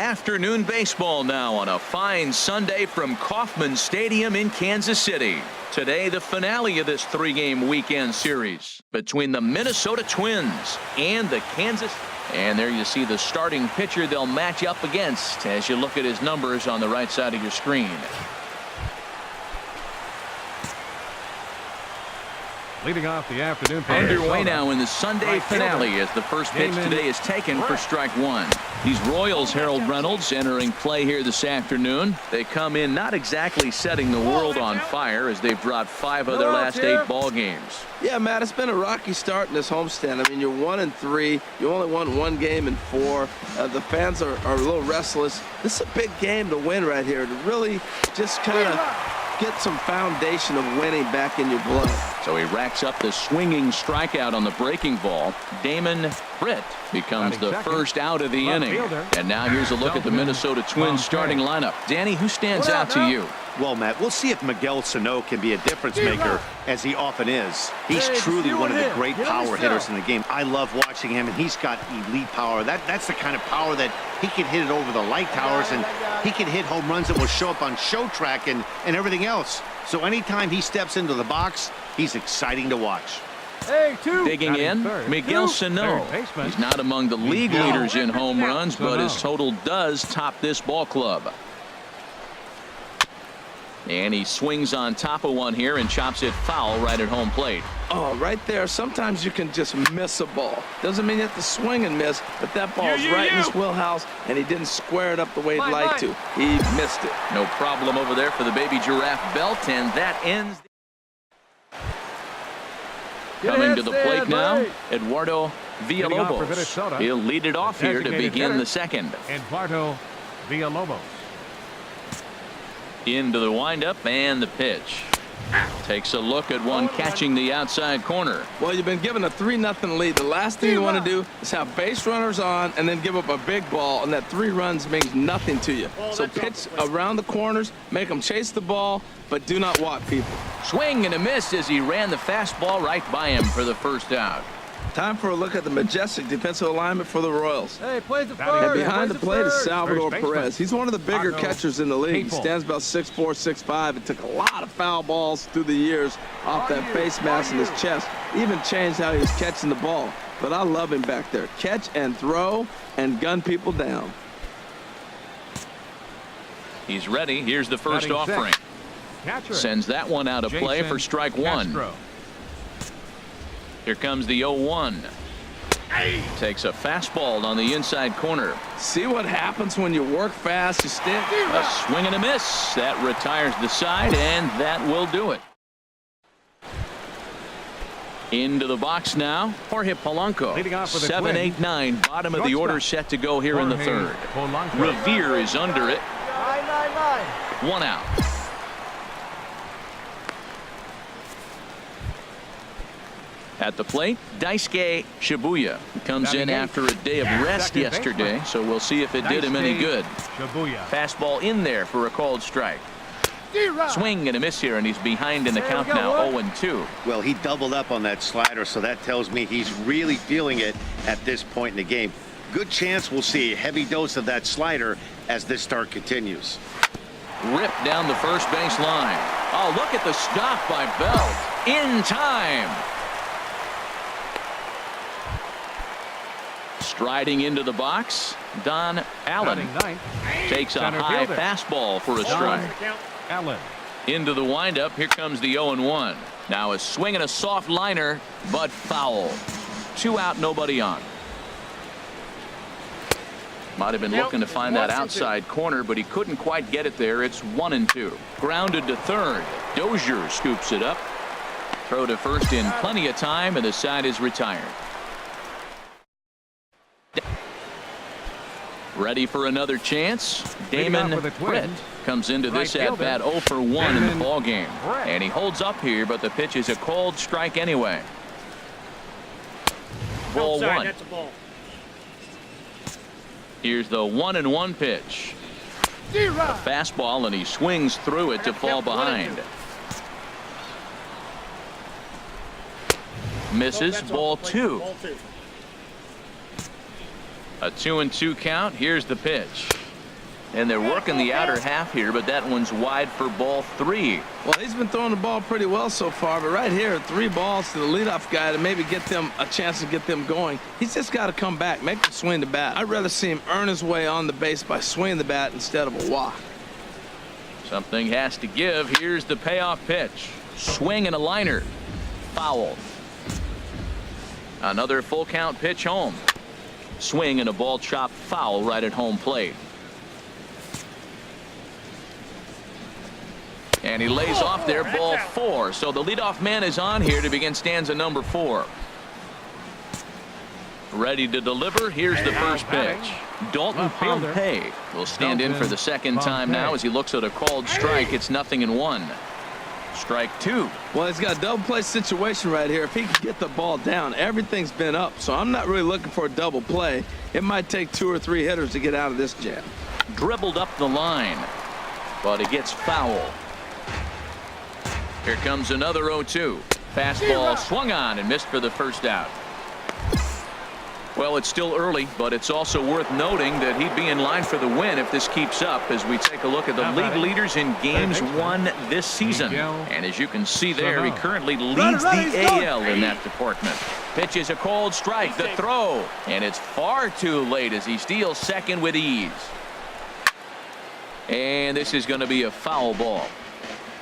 afternoon baseball now on a fine Sunday from Kauffman Stadium in Kansas City. Today, the finale of this three-game weekend series between the Minnesota Twins and the Kansas. And there you see the starting pitcher they'll match up against as you look at his numbers on the right side of your screen. Leading off the afternoon. Underway now in the Sunday finale as the first pitch today is taken for strike one. These Royals, Harold Reynolds, entering play here this afternoon. They come in not exactly setting the world on fire as they've dropped 5 of their last 8 ball games. Yeah, Matt, it's been a rocky start in this homestand. I mean, you're 1-3. You only won 1 game in 4. The fans are a little restless. This is a big game to win right here, to really just kind of get some foundation of winning back in your blood. So he racks up the swinging strikeout on the breaking ball. Damon Britt becomes the first out of the inning. And now here's a look at the Minnesota Twins starting lineup. Danny, who stands out to you? Well, Matt, we'll see if Miguel Sano can be a difference maker, as he often is. He's truly one of the great power hitters in the game. I love watching him, and he's got elite power. That's the kind of power that he can hit it over the light towers, and he can hit home runs that will show up on show track and everything else. So anytime he steps into the box, he's exciting to watch. Digging in, Miguel Sano. He's not among the league leaders in home runs, but his total does top this ball club. And he swings on top of one here and chops it foul right at home plate. Oh, right there. Sometimes you can just miss a ball. Doesn't mean you have to swing and miss, but that ball's right in his wheelhouse, and he didn't square it up the way he'd like to. He missed it. No problem over there for the baby giraffe belt, and that ends. Coming to the plate now, Eduardo Villalobos. He'll lead it off here to begin the second. Eduardo Villalobos. Into the windup and the pitch. Takes a look at one catching the outside corner. Well, you've been given a 3-0 lead. The last thing you want to do is have base runners on and then give up a big ball, and that 3 runs means nothing to you. So pitch around the corners, make them chase the ball, but do not walk people. Swing and a miss as he ran the fastball right by him for the first out. Time for a look at the majestic defensive alignment for the Royals. Hey, plays the first. And behind the plate is Salvador Perez. He's one of the bigger catchers in the league. He stands about 6'4", 6'5". It took a lot of foul balls through the years off that face mask in his chest. Even changed how he was catching the ball. But I love him back there. Catch and throw and gun people down. He's ready. Here's the first offering. Sends that one out of play for strike one. Here comes the 0-1. Takes a fastball on the inside corner. See what happens when you work fast, you stand. A swing and a miss. That retires the side, and that will do it. Into the box now, Jorge Polanco. 7-8-9, bottom of the order set to go here in the third. Revere is under it. 9-9-9. 1 out. At the plate, Daisuke Shibuya comes in after a day of rest yesterday, so we'll see if it did him any good. Fastball in there for a called strike. Swing and a miss here, and he's behind in the count now, 0-2. Well, he doubled up on that slider, so that tells me he's really feeling it at this point in the game. Good chance we'll see a heavy dose of that slider as this start continues. Ripped down the first base line. Oh, look at the stop by Belt. In time. Striding into the box, Don Allen takes a high fastball for a strike. Into the windup, here comes the 0-1. Now a swing and a soft liner, but foul. 2 out, nobody on. Might have been looking to find that outside corner, but he couldn't quite get it there. It's 1-2. Grounded to third. Dozier scoops it up. Throw to first in plenty of time, and the side is retired. Ready for another chance. Damon Britt comes into this at bat 0 for 1 in the ball game, and he holds up here, but the pitch is a called strike anyway. Ball 1. That's a ball. Here's the 1-1 pitch. A fastball, and he swings through it to fall behind. Misses. Ball 2. A 2-2 count. Here's the pitch. And they're working the outer half here, but that one's wide for ball 3. Well, he's been throwing the ball pretty well so far, but right here, 3 balls to the leadoff guy to maybe get them a chance to get them going. He's just got to come back, make them swing the bat. I'd rather see him earn his way on the base by swinging the bat instead of a walk. Something has to give. Here's the payoff pitch. Swing and a liner. Foul. Another full count pitch home. Swing and a ball chopped foul right at home plate. And he lays off there, ball 4. So the leadoff man is on here to begin stanza number 4. Ready to deliver. Here's the first pitch. Dalton Pompey will stand in for the second time now as he looks at a called strike. It's 0-1. Strike 2. Well, he's got a double play situation right here. If he can get the ball down, everything's been up. So I'm not really looking for a double play. It might take 2 or 3 hitters to get out of this jam. Dribbled up the line, but it gets foul. Here comes another 0-2. Fastball swung on and missed for the first out. Well, it's still early, but it's also worth noting that he'd be in line for the win if this keeps up as we take a look at the league leaders in games won this season. And as you can see there, he currently leads the AL in that department. Pitch is a cold strike, the throw, and it's far too late as he steals second with ease. And this is going to be a foul ball.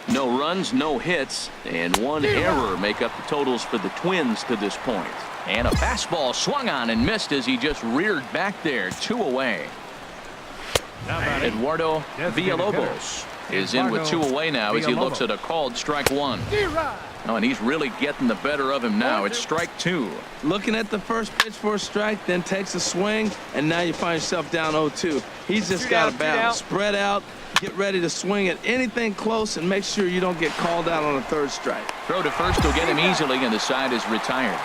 No runs, no hits, and 1 error make up the totals for the Twins to this point. And a fastball swung on and missed as he just reared back there. 2 away. Eduardo Villalobos is in with 2 away now as he looks at a called strike 1. Oh, and he's really getting the better of him now. It's strike 2. Looking at the first pitch for a strike, then takes a swing, and now you find yourself down 0-2. He's just got to balance. Spread out, get ready to swing at anything close, and make sure you don't get called out on a 3rd strike. Throw to first will get him easily, and the side is retired.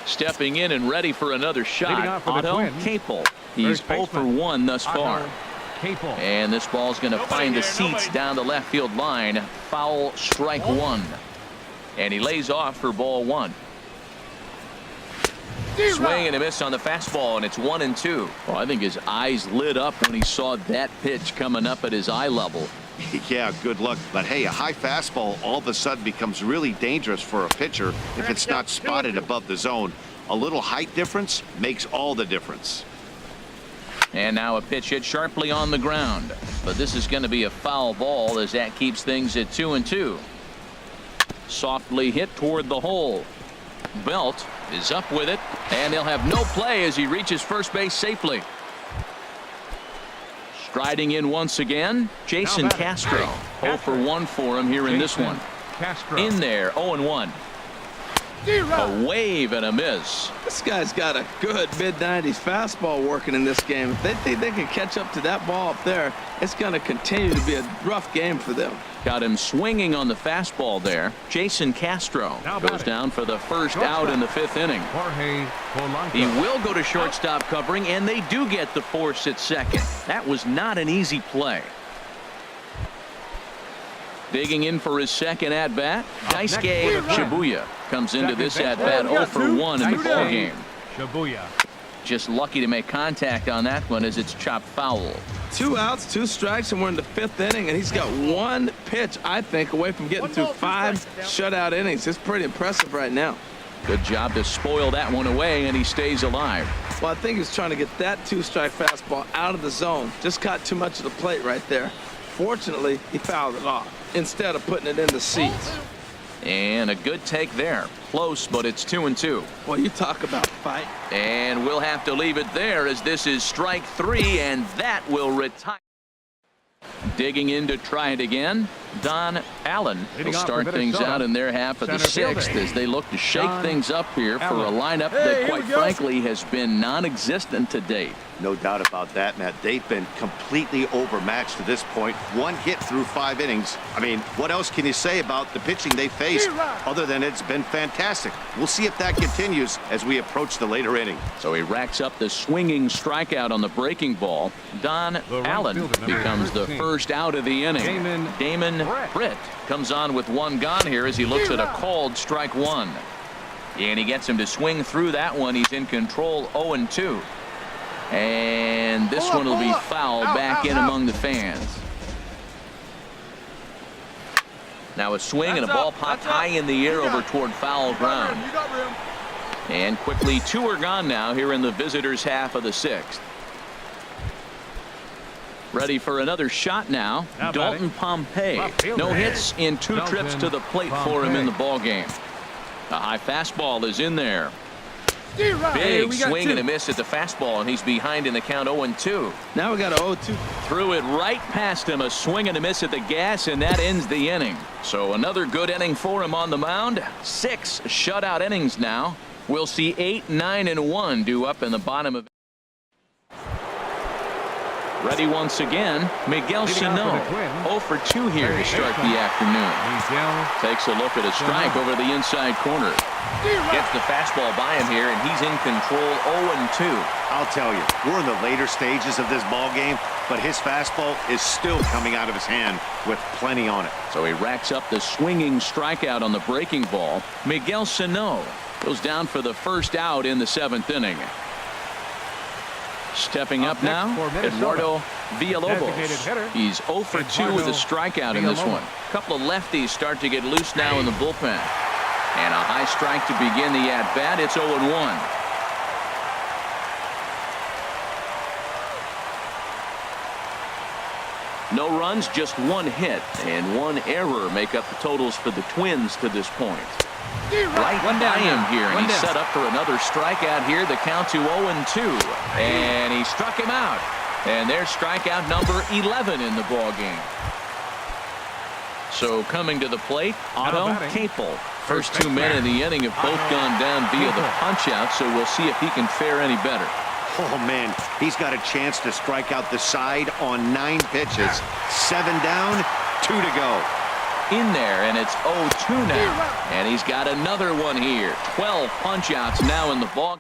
Stepping in and ready for another shot, Otto Capel. He's 0 for 1 thus far. And this ball's going to find the seats down the left field line. Foul, strike 1. And he lays off for ball 1. Swing and a miss on the fastball, and it's 1-2. Well, I think his eyes lit up when he saw that pitch coming up at his eye level. Yeah, good luck. But hey, a high fastball all of a sudden becomes really dangerous for a pitcher if it's not spotted above the zone. A little height difference makes all the difference. And now a pitch hit sharply on the ground. But this is going to be a foul ball as that keeps things at 2-2. Softly hit toward the hole. Belt is up with it, and they'll have no play as he reaches first base safely. Striding in once again, Jason Castro. 0 for 1 for him here in this one. In there, 0-1. A wave and a miss. This guy's got a good mid-90s fastball working in this game. If they think they can catch up to that ball up there, it's going to continue to be a rough game for them. Got him swinging on the fastball there. Jason Castro goes down for the first out in the 5th inning. He will go to shortstop covering, and they do get the force at second. That was not an easy play. Digging in for his second at-bat, Daisuke Shibuya comes into this at-bat 0 for 1 in the ballgame. Just lucky to make contact on that one as it's chopped foul. 2 outs, 2 strikes, and we're in the 5th inning, and he's got 1 pitch, I think, away from getting through 5 shutout innings. It's pretty impressive right now. Good job to spoil that one away, and he stays alive. Well, I think he's trying to get that 2-strike fastball out of the zone. Just caught too much of the plate right there. Fortunately, he fouled it off instead of putting it in the seats. And a good take there. Close, but it's 2-2. Well, you talk about fight. And we'll have to leave it there as this is strike 3, and that will retire. Digging in to try it again, Don Allen will start things out in their half of the 6th as they look to shake things up here for a lineup that, quite frankly, has been non-existent to date. No doubt about that, Matt. They've been completely overmatched to this point. 1 hit through 5 innings. I mean, what else can you say about the pitching they faced other than it's been fantastic? We'll see if that continues as we approach the later inning. So he racks up the swinging strikeout on the breaking ball. Don Allen becomes the first out of the inning. Damon Britt comes on with 1 gone here as he looks at a called strike 1. And he gets him to swing through that one. He's in control 0-2. And this one will be fouled back in among the fans. Now a swing and a ball popped high in the air over toward foul ground. And quickly 2 are gone now here in the visitors' half of the 6th. Ready for another shot now. Dalton Pompey. No hits in 2 trips to the plate for him in the ball game. A high fastball is in there. Big swing and a miss at the fastball, and he's behind in the count 0-2. Now we got a 0-2. Threw it right past him. A swing and a miss at the gas, and that ends the inning. So another good inning for him on the mound. 6 shutout innings now. We'll see 8, 9, and 1 due up in the bottom of. Ready once again, Miguel Sano. 0 for 2 here to start the afternoon. Takes a look at a strike over the inside corner. Gets the fastball by him here, and he's in control. 0-2. I'll tell you, we're in the later stages of this ball game, but his fastball is still coming out of his hand with plenty on it. So he racks up the swinging strikeout on the breaking ball. Miguel Sano goes down for the first out in the 7th inning. Stepping up now, Eduardo Villalobos. He's 0 for 2 with a strikeout in this one. A couple of lefties start to get loose now in the bullpen. And a high strike to begin the at-bat. It's 0-1. No runs, just 1 hit, and 1 error make up the totals for the Twins to this point. Right by him here, and he's set up for another strikeout here. The count to 0-2, and he struck him out. And there's strikeout number 11 in the ball game. So coming to the plate, Otto Capel. First 2 men in the inning have both gone down via the punch-out, so we'll see if he can fare any better. Oh, man, he's got a chance to strike out the side on 9 pitches. 7 down, 2 to go. In there, and it's 0-2 now. And he's got another one here. 12 punch-outs now in the ball.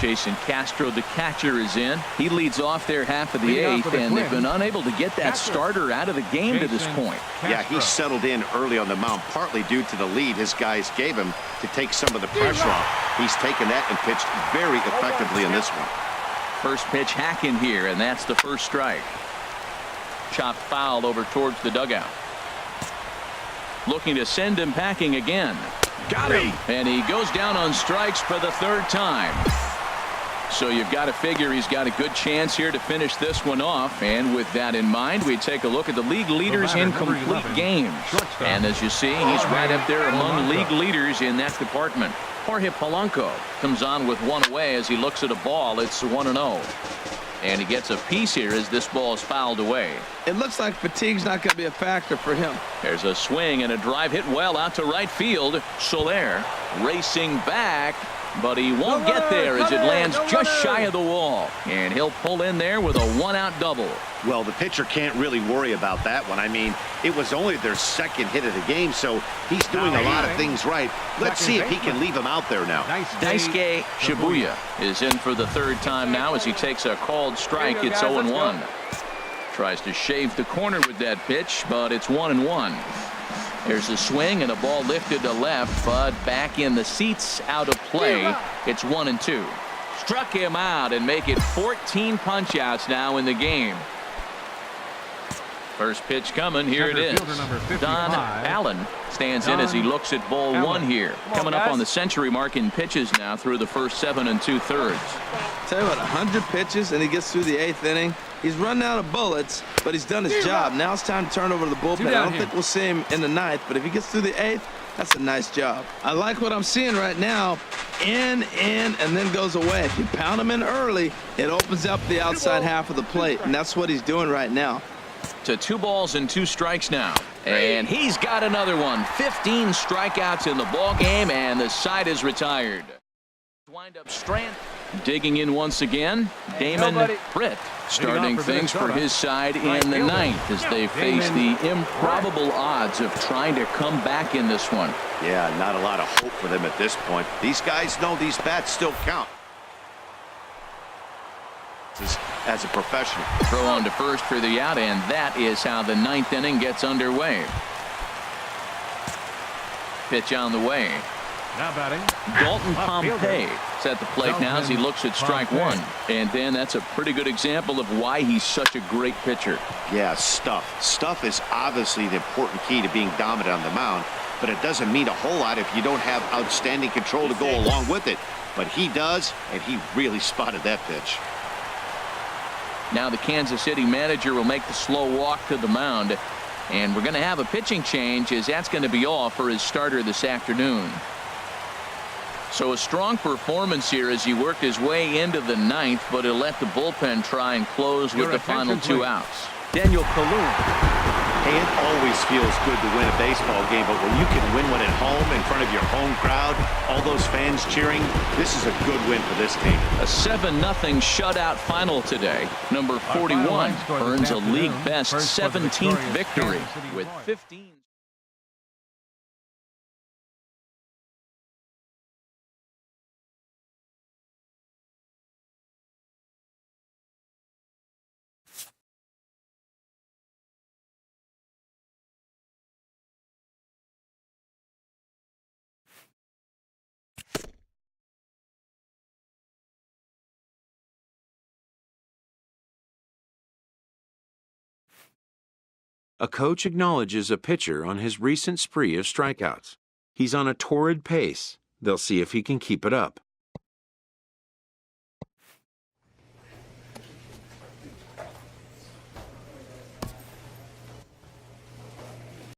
Jason Castro, the catcher, is in. He leads off their half of the 8th, and they've been unable to get that starter out of the game to this point. Yeah, he settled in early on the mound, partly due to the lead his guys gave him to take some of the pressure off. He's taken that and pitched very effectively in this one. First pitch hacking here, and that's the first strike. Chopped foul over towards the dugout. Looking to send him packing again. Got him! And he goes down on strikes for the 3rd time. So you've got to figure he's got a good chance here to finish this one off. And with that in mind, we take a look at the league leaders in complete games. And as you see, he's right up there among league leaders in that department. Jorge Polanco comes on with 1 away as he looks at a ball. It's 1-0. And he gets a piece here as this ball is fouled away. It looks like fatigue's not going to be a factor for him. There's a swing and a drive hit well out to right field. Soler racing back, but he won't get there as it lands just shy of the wall. And he'll pull in there with a 1-out double. Well, the pitcher can't really worry about that one. I mean, it was only their 2nd hit of the game, so he's doing a lot of things right. Let's see if he can leave him out there now. Daisuke Shibuya is in for the 3rd time now as he takes a called strike. It's 0-1. Tries to shave the corner with that pitch, but it's 1-1. There's a swing and a ball lifted to left, but back in the seats, out of play. It's 1-2. Struck him out and make it 14 punch-outs now in the game. First pitch coming. Here it is. Don Allen stands in as he looks at ball 1 here. Coming up on the century mark in pitches now through the first 7 2/3. Tell you what, 100 pitches and he gets through the 8th inning. He's run out of bullets, but he's done his job. Now it's time to turn over to the bullpen. I don't think we'll see him in the 9th, but if he gets through the 8th, that's a nice job. I like what I'm seeing right now. In, and then goes away. If you pound him in early, it opens up the outside half of the plate, and that's what he's doing right now. To 2 balls and 2 strikes now, and he's got another one. 15 strikeouts in the ball game, and the side is retired. Wind up Strand digging in once again. Damon Britt starting things for his side in the 9th as they face the improbable odds of trying to come back in this one. Yeah, not a lot of hope for them at this point. These guys know these bats still count as a professional. Throw on to first for the out, and that is how the 9th inning gets underway. Pitch on the way. Now batting. Dalton Left fielder. Pompey is at the plate now as he looks at strike one. And Dan, that's a pretty good example of why he's such a great pitcher. Yeah, stuff. Stuff is obviously the important key to being dominant on the mound, but it doesn't mean a whole lot if you don't have outstanding control to go along with it. But he does, and he really spotted that pitch. Now the Kansas City manager will make the slow walk to the mound. And we're going to have a pitching change as that's going to be all for his starter this afternoon. So a strong performance here as he worked his way into the ninth, but he'll let the bullpen try and close with the final 2 outs. Daniel Kalun. Hey, it always feels good to win a baseball game, but when you can win one at home in front of your home crowd, all those fans cheering, this is a good win for this team. A 7-0 shutout final today. Number 41 earns a league best 17th victory with 15. A coach acknowledges a pitcher on his recent spree of strikeouts. He's on a torrid pace. They'll see if he can keep it up.